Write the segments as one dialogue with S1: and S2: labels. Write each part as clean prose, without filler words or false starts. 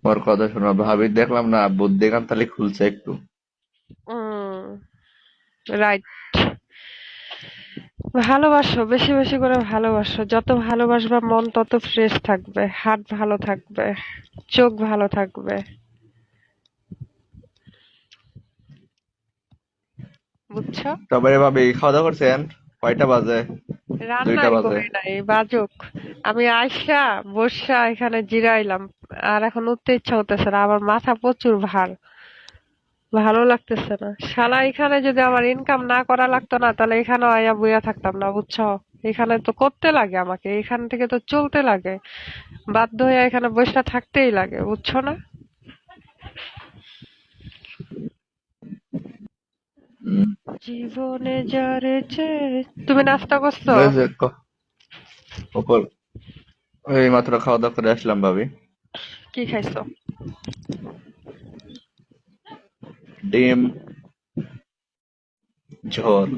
S1: ওর কথা শোনো ভাবি, দেখলাম না বুদ্ধি কান তালি খুলছে একটু।
S2: রাইট। ভালোবাসো, বেশি বেশি করে ভালোবাসো। যত ভালোবাসবা মন তত ফ্রেশ থাকবে, হার্ট ভালো থাকবে, চোখ ভালো থাকবে। বুঝছো?
S1: তারপরে ভাবি খাওয়া দাওয়া করছেন? কয়টা বাজে? দুইটা
S2: রান্নাই
S1: বাজে।
S2: করি নাই, বাজুক। আমি আইসা বসা এখানে জিরাইলাম, আর এখন উঠতে ইচ্ছা হতেছে না, আমার মাথা প্রচুর ভার, ভালো লাগতেছে না। শালা এখানে যদি আমার ইনকাম না করা লাগতো না, তাহলে এখানে আয়া বইয়া থাকতাম না, বুঝছো? এখানে তো করতে লাগে আমাকে, এখান থেকে তো চলতে লাগে, বাধ্য হয়ে এখানে বসে থাকতেই লাগে, বুঝছো না?
S1: হুম,
S2: জীবনে যারে চেয়ে তুমি নাস্তা করছো?
S1: হয়েছে উপর। এই মাত্র খাওয়া দাওয়া করে আসলাম ভাবি।
S2: কি খাইছো?
S1: ডিম ঝোল।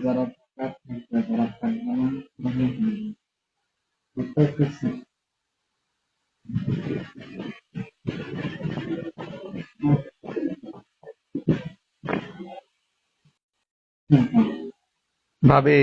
S1: ভাবি,